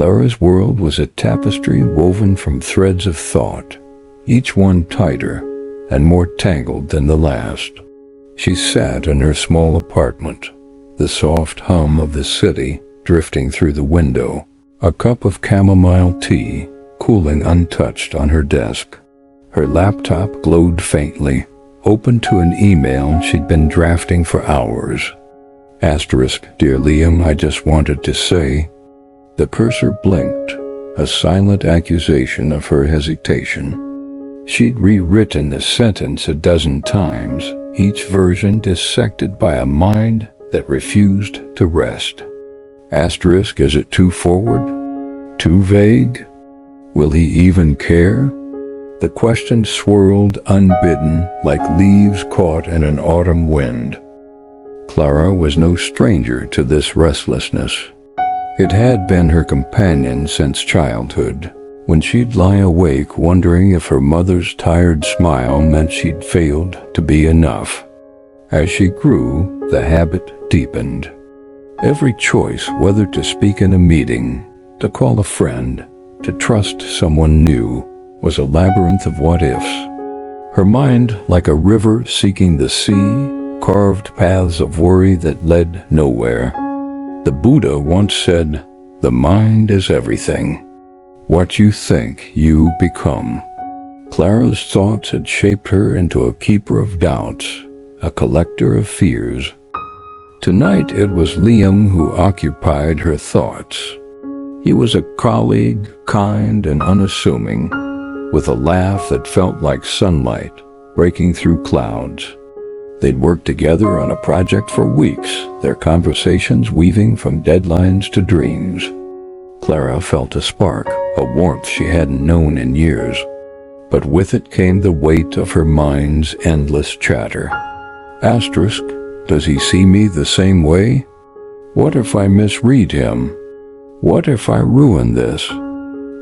Clara's world was a tapestry woven from threads of thought, each one tighter and more tangled than the last. She sat in her small apartment, the soft hum of the city drifting through the window, a cup of chamomile tea cooling untouched on her desk. Her laptop glowed faintly, open to an email she'd been drafting for hours. Asterisk, dear Liam, I just wanted to say. The cursor blinked, a silent accusation of her hesitation. She'd rewritten the sentence a dozen times, each version dissected by a mind that refused to rest. Asterisk, is it too forward? Too vague? Will he even care? The question swirled unbidden like leaves caught in an autumn wind. Clara was no stranger to this restlessness. It had been her companion since childhood, when she'd lie awake wondering if her mother's tired smile meant she'd failed to be enough. As she grew, the habit deepened. Every choice, whether to speak in a meeting, to call a friend, to trust someone new, was a labyrinth of what-ifs. Her mind, like a river seeking the sea, carved paths of worry that led nowhere. The Buddha once said, "The mind is everything. What you think, you become." Clara's thoughts had shaped her into a keeper of doubts, a collector of fears. Tonight it was Liam who occupied her thoughts. He was a colleague, kind and unassuming, with a laugh that felt like sunlight breaking through clouds. They'd worked together on a project for weeks, their conversations weaving from deadlines to dreams. Clara felt a spark, a warmth she hadn't known in years. But with it came the weight of her mind's endless chatter. Asterisk, does he see me the same way? What if I misread him? What if I ruin this?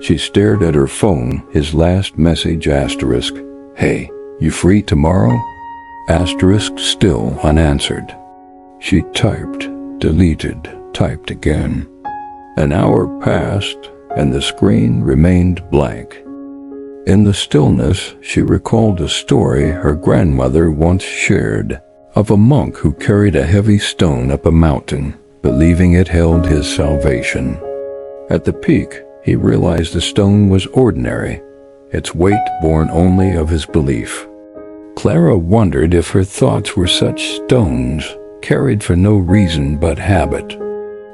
She stared at her phone, his last message asterisk. Hey, you free tomorrow? Asterisk still unanswered. She typed, deleted, typed again. An hour passed, and the screen remained blank. In the stillness, she recalled a story her grandmother once shared of a monk who carried a heavy stone up a mountain, believing it held his salvation. At the peak, he realized the stone was ordinary, its weight born only of his belief. Clara wondered if her thoughts were such stones, carried for no reason but habit.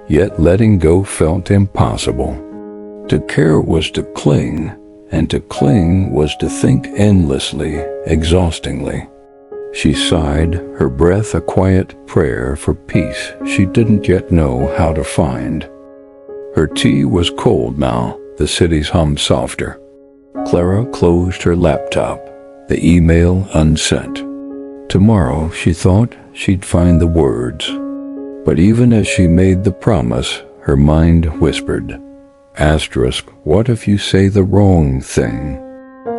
Yet letting go felt impossible. To care was to cling, and to cling was to think endlessly, exhaustingly. She sighed, her breath a quiet prayer for peace she didn't yet know how to find. Her tea was cold now, the city's hum softer. Clara closed her laptop, the email unsent. Tomorrow, she thought, she'd find the words. But even as she made the promise, her mind whispered, asterisk, what if you say the wrong thing?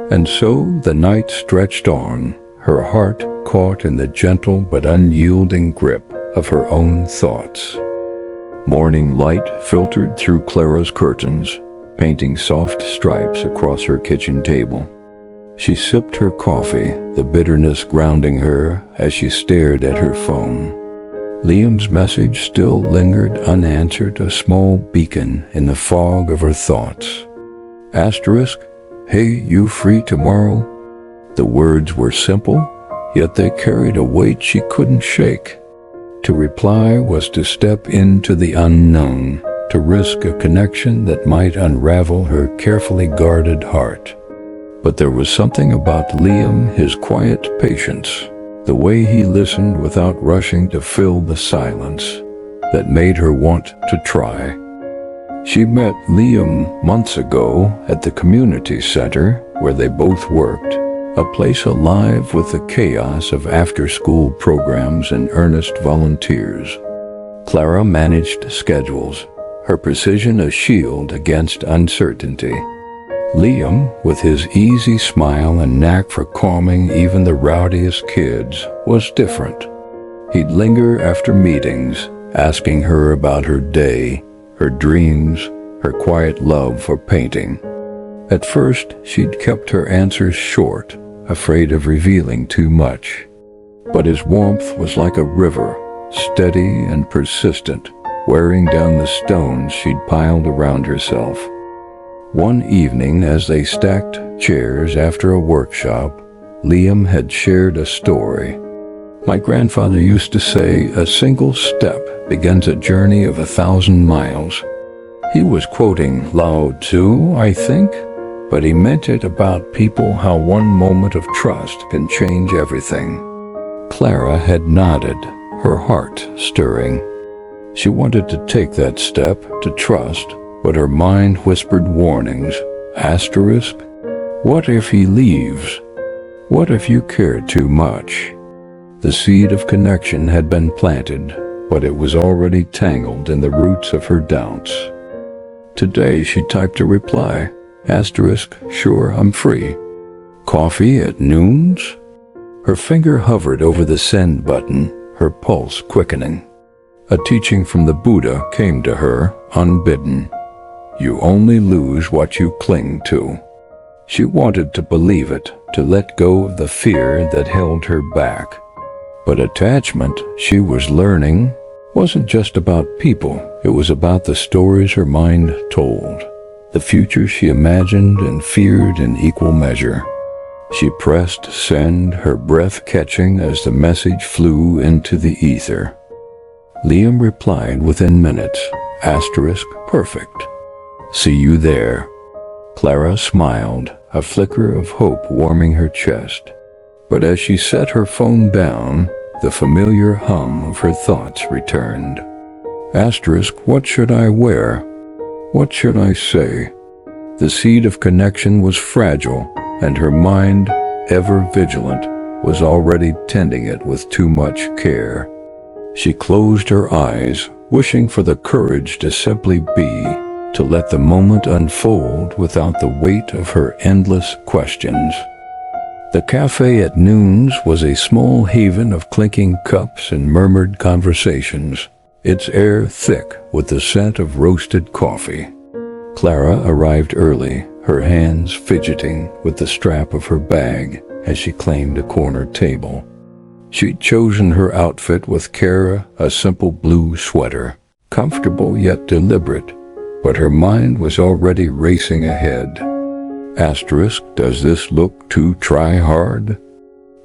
And so the night stretched on, her heart caught in the gentle but unyielding grip of her own thoughts. Morning light filtered through Clara's curtains, painting soft stripes across her kitchen table. She sipped her coffee, the bitterness grounding her as she stared at her phone. Liam's message still lingered unanswered, a small beacon in the fog of her thoughts. Asterisk, hey, you free tomorrow? The words were simple, yet they carried a weight she couldn't shake. To reply was to step into the unknown, to risk a connection that might unravel her carefully guarded heart. But there was something about Liam, his quiet patience, the way he listened without rushing to fill the silence, that made her want to try. She met Liam months ago at the community center where they both worked, a place alive with the chaos of after-school programs and earnest volunteers. Clara managed schedules, her precision a shield against uncertainty. Liam, with his easy smile and knack for calming even the rowdiest kids, was different. He'd linger after meetings, asking her about her day, her dreams, her quiet love for painting. At first, she'd kept her answers short, afraid of revealing too much. But his warmth was like a river, steady and persistent, wearing down the stones she'd piled around herself. One evening, as they stacked chairs after a workshop, Liam had shared a story. "My grandfather used to say, 'A single step begins a journey of 1,000 miles.' He was quoting Lao Tzu, I think, but he meant it about people, how one moment of trust can change everything." Clara had nodded, her heart stirring. She wanted to take that step to trust, but her mind whispered warnings. Asterisk, what if he leaves? What if you care too much? The seed of connection had been planted, but it was already tangled in the roots of her doubts. Today she typed a reply. Asterisk, sure, I'm free. Coffee at noons? Her finger hovered over the send button, her pulse quickening. A teaching from the Buddha came to her, unbidden. You only lose what you cling to. She wanted to believe it, to let go of the fear that held her back. But attachment, she was learning, wasn't just about people. It was about the stories her mind told, the future she imagined and feared in equal measure. She pressed send, her breath catching as the message flew into the ether. Liam replied within minutes. Asterisk, perfect. See you there. Clara smiled, a flicker of hope warming her chest. But as she set her phone down, the familiar hum of her thoughts returned. Asterisk, what should I wear? What should I say? The seed of connection was fragile, and her mind, ever vigilant, was already tending it with too much care. She closed her eyes, wishing for the courage to simply be, to let the moment unfold without the weight of her endless questions. The cafe at noons was a small haven of clinking cups and murmured conversations, its air thick with the scent of roasted coffee. Clara arrived early, her hands fidgeting with the strap of her bag as she claimed a corner table. She'd chosen her outfit with care, a simple blue sweater, comfortable yet deliberate, but her mind was already racing ahead. Asterisk, does this look too try-hard?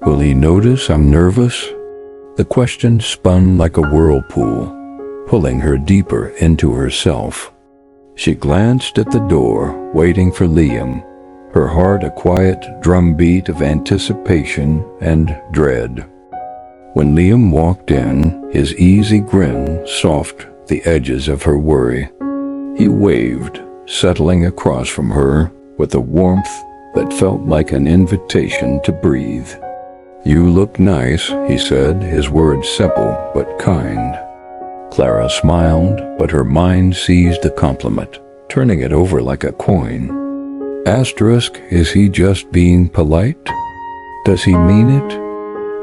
Will he notice I'm nervous? The question spun like a whirlpool, pulling her deeper into herself. She glanced at the door, waiting for Liam, her heart a quiet drumbeat of anticipation and dread. When Liam walked in, his easy grin softened the edges of her worry. He waved, settling across from her with a warmth that felt like an invitation to breathe. You look nice, he said, his words simple but kind. Clara smiled, but her mind seized the compliment, turning it over like a coin. Asterisk, is he just being polite? Does he mean it?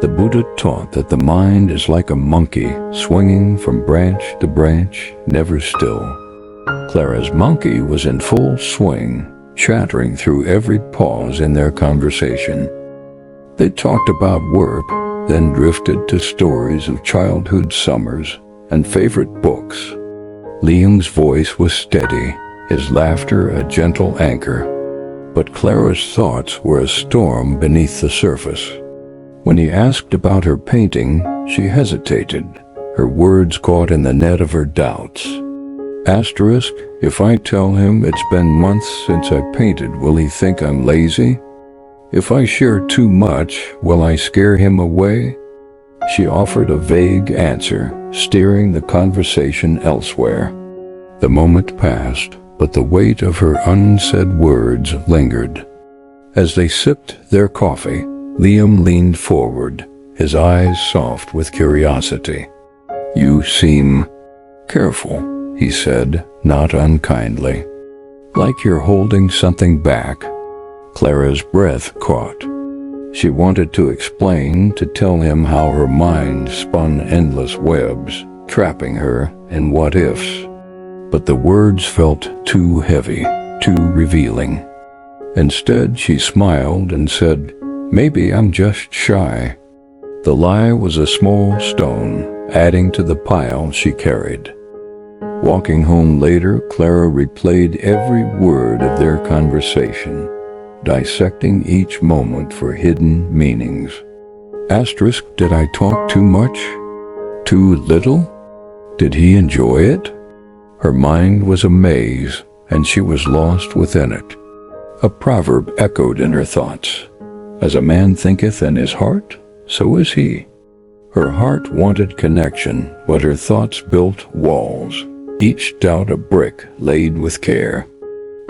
The Buddha taught that the mind is like a monkey, swinging from branch to branch, never still. Clara's monkey was in full swing, chattering through every pause in their conversation. They talked about work, then drifted to stories of childhood summers and favorite books. Liam's voice was steady, his laughter a gentle anchor, but Clara's thoughts were a storm beneath the surface. When he asked about her painting, she hesitated, her words caught in the net of her doubts. Asterisk, if I tell him it's been months since I painted, will he think I'm lazy? If I share too much, will I scare him away? She offered a vague answer, steering the conversation elsewhere. The moment passed, but the weight of her unsaid words lingered. As they sipped their coffee, Liam leaned forward, his eyes soft with curiosity. You seem careful, he said, not unkindly. Like you're holding something back. Clara's breath caught. She wanted to explain, to tell him how her mind spun endless webs, trapping her in what-ifs. but the words felt too heavy, too revealing. Instead, she smiled and said, "Maybe I'm just shy." The lie was a small stone, adding to the pile she carried. Walking home later, Clara replayed every word of their conversation, dissecting each moment for hidden meanings. Asterisk, did I talk too much? Too little? Did he enjoy it? Her mind was a maze, and she was lost within it. A proverb echoed in her thoughts. As a man thinketh in his heart, so is he. Her heart wanted connection, but her thoughts built walls, each doubt a brick laid with care.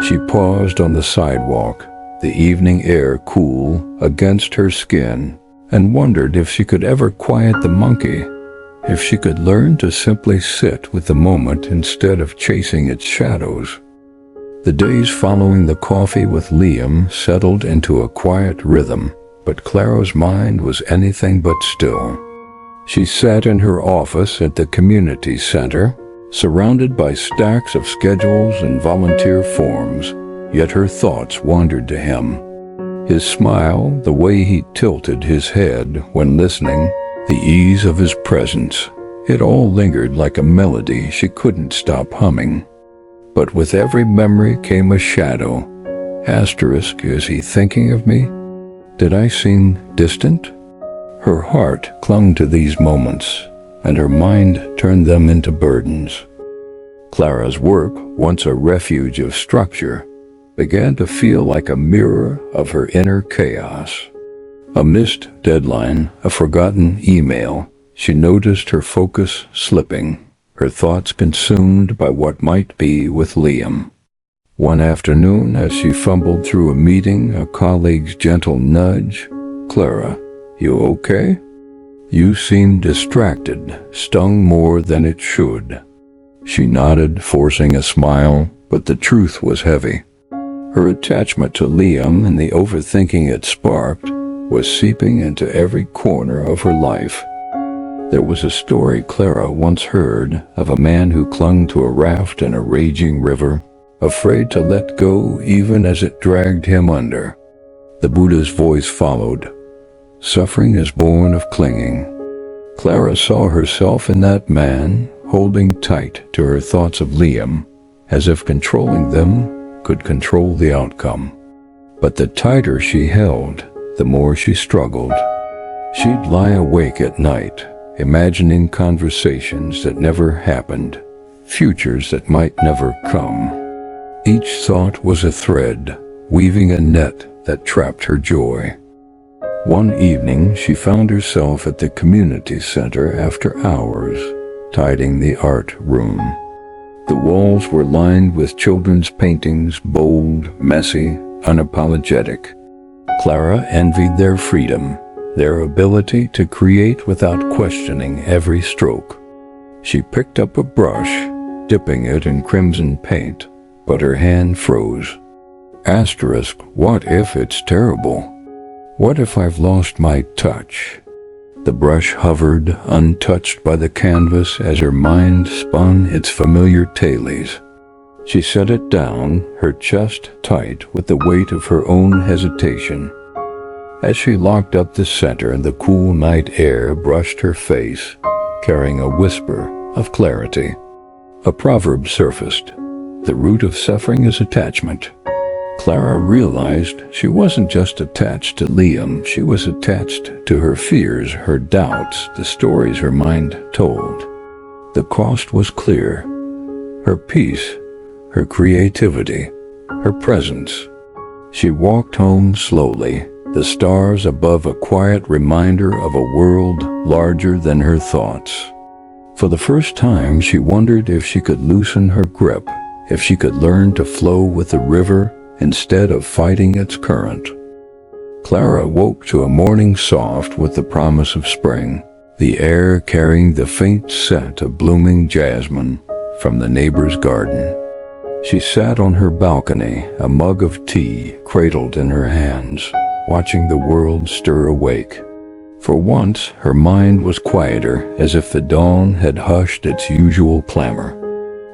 She paused on the sidewalk, the evening air cool against her skin, and wondered if she could ever quiet the monkey, if she could learn to simply sit with the moment instead of chasing its shadows. The days following the coffee with Liam settled into a quiet rhythm, but Clara's mind was anything but still. She sat in her office at the community center, surrounded by stacks of schedules and volunteer forms, yet her thoughts wandered to him. His smile, the way he tilted his head when listening, the ease of his presence, it all lingered like a melody she couldn't stop humming. But with every memory came a shadow. Asterisk, is he thinking of me? Did I seem distant? Her heart clung to these moments, and her mind turned them into burdens. Clara's work, once a refuge of structure, began to feel like a mirror of her inner chaos. A missed deadline, a forgotten email, she noticed her focus slipping, her thoughts consumed by what might be with Liam. One afternoon, as she fumbled through a meeting, a colleague's gentle nudge, "Clara, you okay?" "You seem distracted," stung more than it should. She nodded, forcing a smile, but the truth was heavy. Her attachment to Liam and the overthinking it sparked was seeping into every corner of her life. There was a story Clara once heard of a man who clung to a raft in a raging river, afraid to let go even as it dragged him under. The Buddha's voice followed. Suffering is born of clinging. Clara saw herself in that man, holding tight to her thoughts of Liam, as if controlling them could control the outcome. But the tighter she held, the more she struggled. She'd lie awake at night, imagining conversations that never happened, futures that might never come. Each thought was a thread, weaving a net that trapped her joy. One evening, she found herself at the community center after hours, tidying the art room. The walls were lined with children's paintings, bold, messy, unapologetic. Clara envied their freedom, their ability to create without questioning every stroke. She picked up a brush, dipping it in crimson paint, but her hand froze. Asterisk, what if it's terrible? What if I've lost my touch? The brush hovered, untouched by the canvas, as her mind spun its familiar tales. She set it down, her chest tight with the weight of her own hesitation. As she locked up the center, the cool night air brushed her face, carrying a whisper of clarity. A proverb surfaced. The root of suffering is attachment. Clara realized she wasn't just attached to Liam, she was attached to her fears, her doubts, the stories her mind told. The cost was clear. Her peace, her creativity, her presence. She walked home slowly, the stars above a quiet reminder of a world larger than her thoughts. For the first time, she wondered if she could loosen her grip, if she could learn to flow with the river instead of fighting its current. Clara woke to a morning soft with the promise of spring, the air carrying the faint scent of blooming jasmine from the neighbor's garden. She sat on her balcony, a mug of tea cradled in her hands, watching the world stir awake. For once, her mind was quieter, as if the dawn had hushed its usual clamor.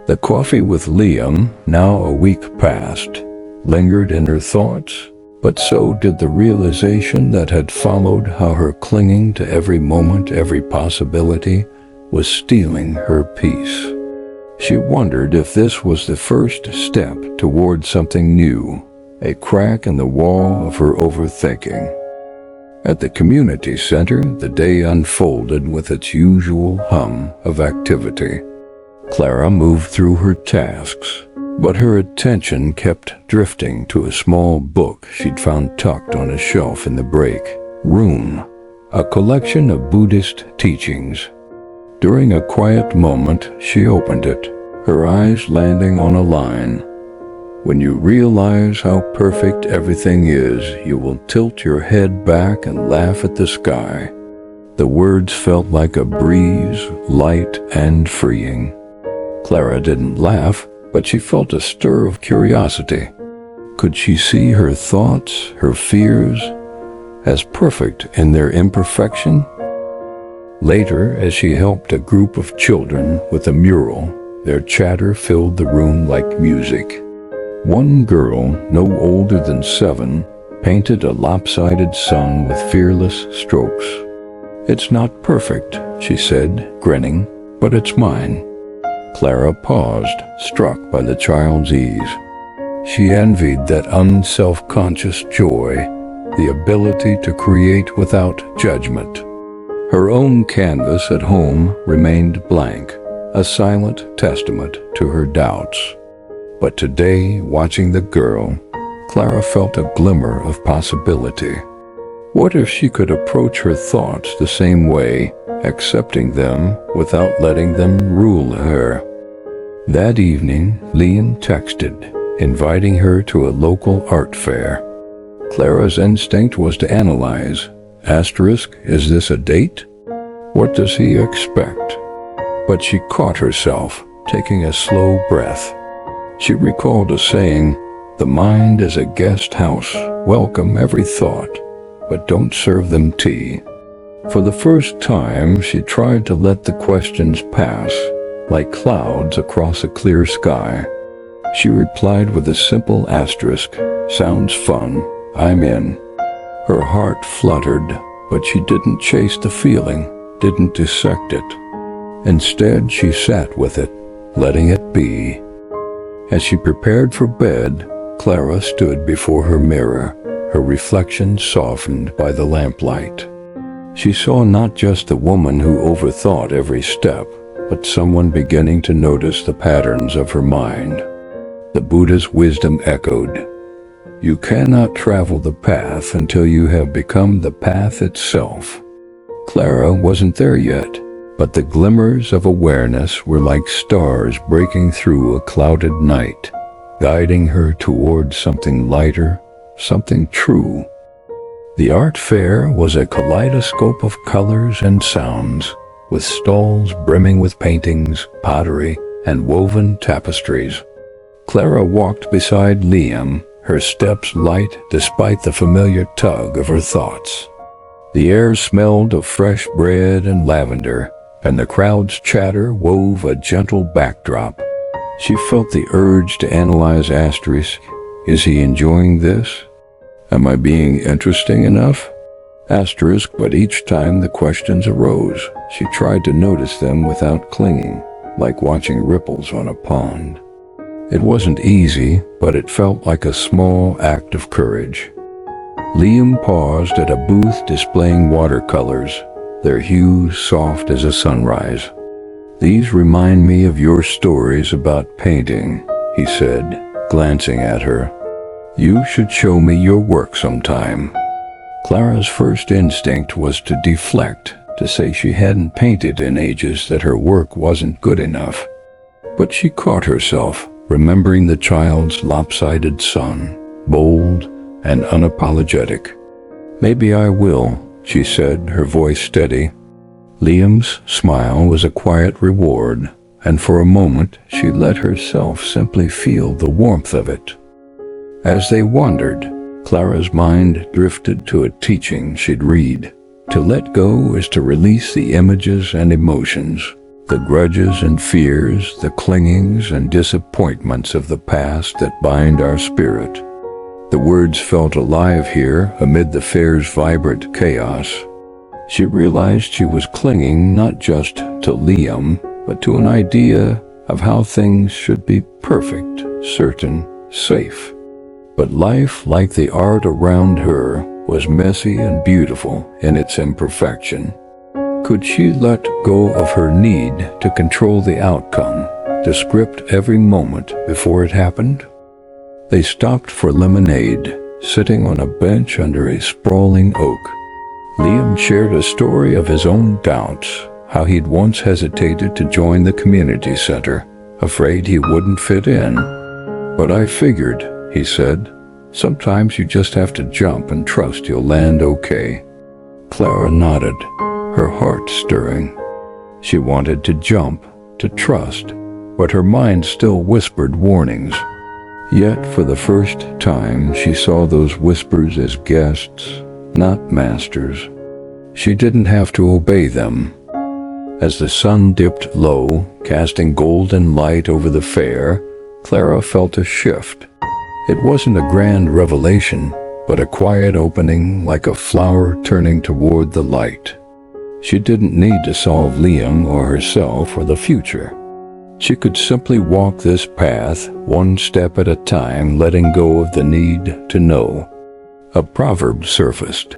The coffee with Liam, now a week past, lingered in her thoughts, but so did the realization that had followed how her clinging to every moment, every possibility, was stealing her peace. She wondered if this was the first step toward something new, a crack in the wall of her overthinking. At the community center, the day unfolded with its usual hum of activity. Clara moved through her tasks, but her attention kept drifting to a small book she'd found tucked on a shelf in the break room, a collection of Buddhist teachings. During a quiet moment, she opened it, her eyes landing on a line. When you realize how perfect everything is, you will tilt your head back and laugh at the sky. The words felt like a breeze, light and freeing. Clara didn't laugh, but she felt a stir of curiosity. Could she see her thoughts, her fears, as perfect in their imperfection? Later, as she helped a group of children with a mural, their chatter filled the room like music. One girl, no older than 7, painted a lopsided sun with fearless strokes. "It's not perfect," she said, grinning, "but it's mine." Clara paused, struck by the child's ease. She envied that unself-conscious joy, the ability to create without judgment. Her own canvas at home remained blank, a silent testament to her doubts. But today, watching the girl, Clara felt a glimmer of possibility. What if she could approach her thoughts the same way, accepting them without letting them rule her? That evening, Liam texted, inviting her to a local art fair. Clara's instinct was to analyze. Asterisk, is this a date? What does he expect? But she caught herself, taking a slow breath. She recalled a saying, "The mind is a guest house. Welcome every thought, but don't serve them tea." For the first time, she tried to let the questions pass, like clouds across a clear sky. She replied with a simple asterisk, "Sounds fun. I'm in." Her heart fluttered, but she didn't chase the feeling, didn't dissect it. Instead, she sat with it, letting it be. As she prepared for bed, Clara stood before her mirror, her reflection softened by the lamplight. She saw not just the woman who overthought every step, but someone beginning to notice the patterns of her mind. The Buddha's wisdom echoed, "You cannot travel the path until you have become the path itself." Clara wasn't there yet, but the glimmers of awareness were like stars breaking through a clouded night, guiding her towards something lighter, something true. The art fair was a kaleidoscope of colors and sounds, with stalls brimming with paintings, pottery, and woven tapestries. Clara walked beside Liam, her steps light despite the familiar tug of her thoughts. The air smelled of fresh bread and lavender, and the crowd's chatter wove a gentle backdrop. She felt the urge to analyze asterisk. Is he enjoying this? Am I being interesting enough? Asterisk, but each time the questions arose, she tried to notice them without clinging, like watching ripples on a pond. It wasn't easy, but it felt like a small act of courage. Liam paused at a booth displaying watercolors, their hues soft as a sunrise. "These remind me of your stories about painting," he said, glancing at her. "You should show me your work sometime." Clara's first instinct was to deflect, to say she hadn't painted in ages, that her work wasn't good enough. But she caught herself, remembering the child's lopsided sun, bold and unapologetic. "Maybe I will," she said, her voice steady. Liam's smile was a quiet reward, and for a moment she let herself simply feel the warmth of it. As they wandered, Clara's mind drifted to a teaching she'd read. To let go is to release the images and emotions. the grudges and fears, the clingings and disappointments of the past that bind our spirit. The words felt alive here amid the fair's vibrant chaos. She realized she was clinging not just to Liam, but to an idea of how things should be perfect, certain, safe. But life, like the art around her, was messy and beautiful in its imperfection. Could she let go of her need to control the outcome, to script every moment before it happened? They stopped for lemonade, sitting on a bench under a sprawling oak. Liam shared a story of his own doubts, how he'd once hesitated to join the community center, afraid he wouldn't fit in. "But I figured," he said, "sometimes you just have to jump and trust you'll land okay." Clara nodded, her heart stirring. She wanted to jump, to trust, but her mind still whispered warnings. Yet for the first time she saw those whispers as guests, not masters. She didn't have to obey them. As the sun dipped low, casting golden light over the fair, Clara felt a shift. It wasn't a grand revelation, but a quiet opening like a flower turning toward the light. She didn't need to solve Liam or herself or the future. She could simply walk this path, one step at a time, letting go of the need to know. A proverb surfaced.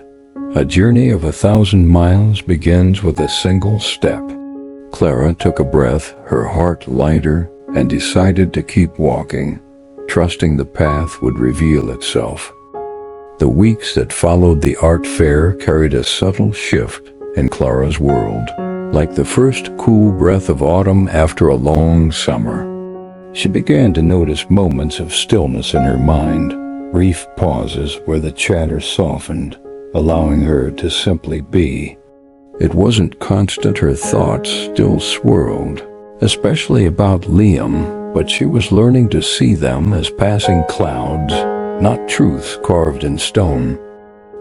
A journey of 1,000 miles begins with a single step. Clara took a breath, her heart lighter, and decided to keep walking, trusting the path would reveal itself. The weeks that followed the art fair carried a subtle shift in Clara's world, like the first cool breath of autumn after a long summer. She began to notice moments of stillness in her mind, brief pauses where the chatter softened, allowing her to simply be. It wasn't constant, her thoughts still swirled, especially about Liam, but she was learning to see them as passing clouds, not truths carved in stone.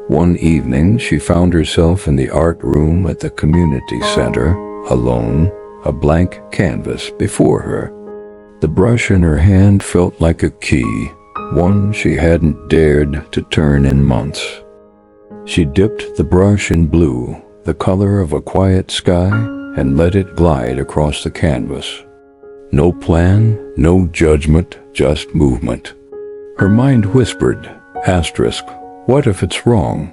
One evening, she found herself in the art room at the community center, alone, a blank canvas before her. The brush in her hand felt like a key, one she hadn't dared to turn in months. She dipped the brush in blue, the color of a quiet sky, and let it glide across the canvas. No plan, no judgment, just movement. Her mind whispered, asterisk, what if it's wrong?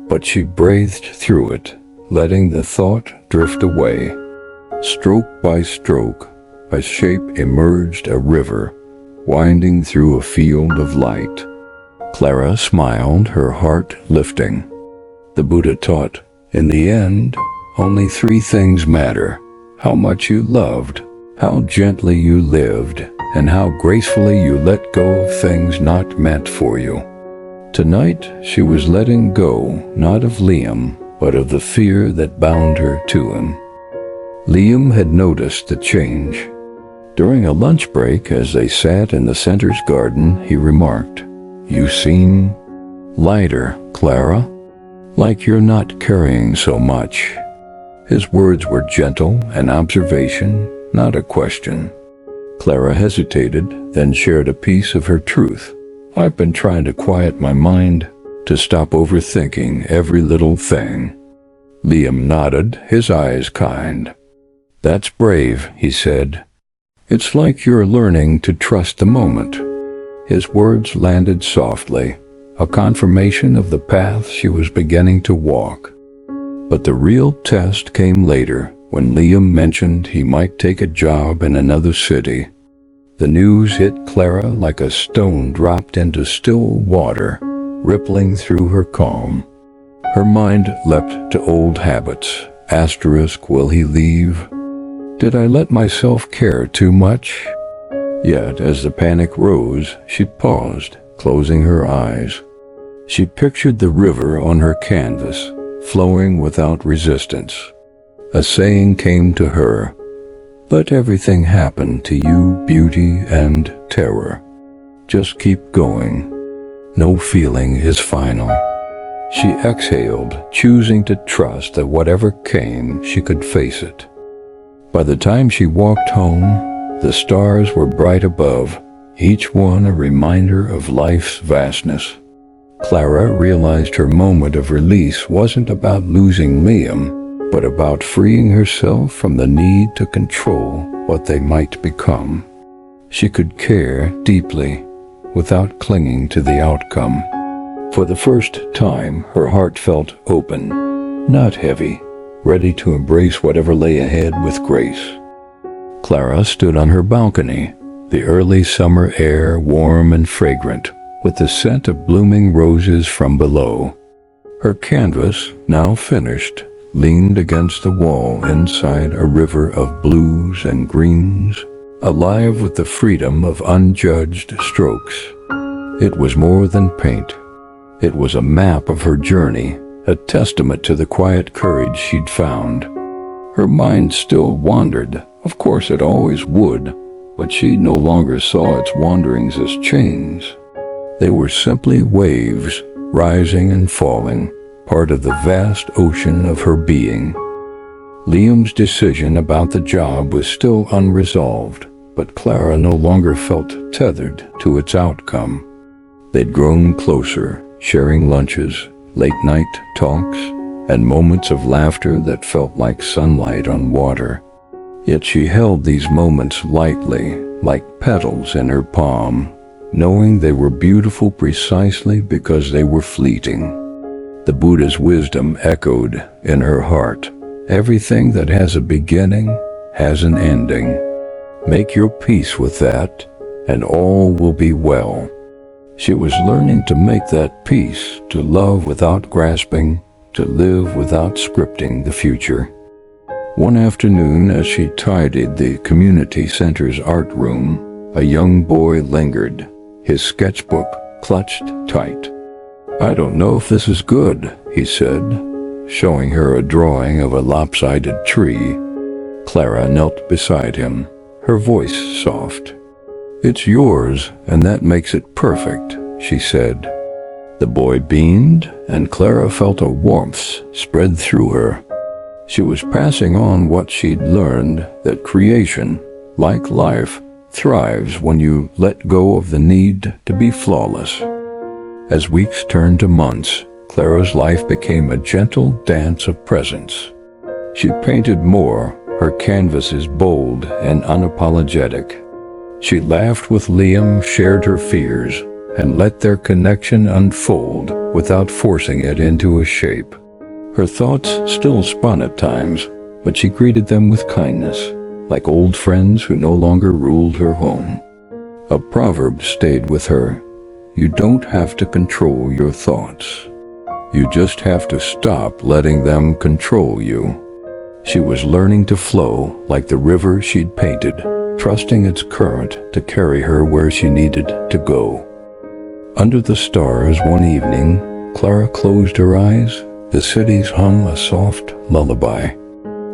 But she breathed through it, letting the thought drift away. Stroke by stroke, a shape emerged, a river, winding through a field of light. Clara smiled, her heart lifting. The Buddha taught, in the end, only 3 things matter: how much you loved, how gently you lived, and how gracefully you let go of things not meant for you. Tonight, she was letting go, not of Liam, but of the fear that bound her to him. Liam had noticed the change. During a lunch break, as they sat in the center's garden, he remarked, "You seem lighter, Clara, like you're not carrying so much." His words were gentle, an observation, not a question. Clara hesitated, then shared a piece of her truth. "I've been trying to quiet my mind, to stop overthinking every little thing." Liam nodded, his eyes kind. "That's brave," he said. "It's like you're learning to trust the moment." His words landed softly, a confirmation of the path she was beginning to walk. But the real test came later, when Liam mentioned he might take a job in another city. The news hit Clara like a stone dropped into still water, rippling through her calm. Her mind leapt to old habits. Asterisk, will he leave? Did I let myself care too much? Yet, as the panic rose, she paused, closing her eyes. She pictured the river on her canvas, flowing without resistance. A saying came to her, "Let everything happen to you, beauty and terror. Just keep going. No feeling is final." She exhaled, choosing to trust that whatever came, she could face it. By the time she walked home, the stars were bright above, each one a reminder of life's vastness. Clara realized her moment of release wasn't about losing Liam, but about freeing herself from the need to control what they might become. She could care deeply without clinging to the outcome. For the first time, her heart felt open, not heavy, ready to embrace whatever lay ahead with grace. Clara stood on her balcony, the early summer air warm and fragrant, with the scent of blooming roses from below. Her canvas, now finished, leaned against the wall inside a river of blues and greens, alive with the freedom of unjudged strokes. It was more than paint. It was a map of her journey, a testament to the quiet courage she'd found. Her mind still wandered, of course it always would, but she no longer saw its wanderings as chains. They were simply waves, rising and falling, part of the vast ocean of her being. Liam's decision about the job was still unresolved, but Clara no longer felt tethered to its outcome. They'd grown closer, sharing lunches, late-night talks, and moments of laughter that felt like sunlight on water. Yet she held these moments lightly, like petals in her palm, knowing they were beautiful precisely because they were fleeting. The Buddha's wisdom echoed in her heart. Everything that has a beginning has an ending. Make your peace with that, and all will be well. She was learning to make that peace, to love without grasping, to live without scripting the future. One afternoon, as she tidied the community center's art room, a young boy lingered, his sketchbook clutched tight. "I don't know if this is good," he said, showing her a drawing of a lopsided tree. Clara knelt beside him, her voice soft. "It's yours, and that makes it perfect," she said. The boy beamed, and Clara felt a warmth spread through her. She was passing on what she'd learned, that creation, like life, thrives when you let go of the need to be flawless. As weeks turned to months, Clara's life became a gentle dance of presence. She painted more, her canvases bold and unapologetic. She laughed with Liam, shared her fears, and let their connection unfold without forcing it into a shape. Her thoughts still spun at times, but she greeted them with kindness, like old friends who no longer ruled her home. A proverb stayed with her: you don't have to control your thoughts. You just have to stop letting them control you. She was learning to flow like the river she'd painted, trusting its current to carry her where she needed to go. Under the stars one evening, Clara closed her eyes. The cities hung a soft lullaby.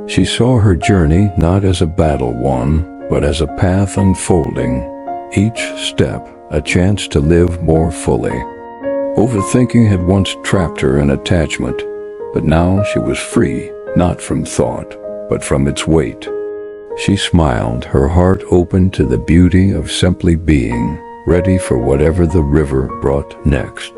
She saw her journey not as a battle won, but as a path unfolding, each step a chance to live more fully. Overthinking had once trapped her in attachment, but now she was free, not from thought, but from its weight. She smiled, her heart open to the beauty of simply being, ready for whatever the river brought next.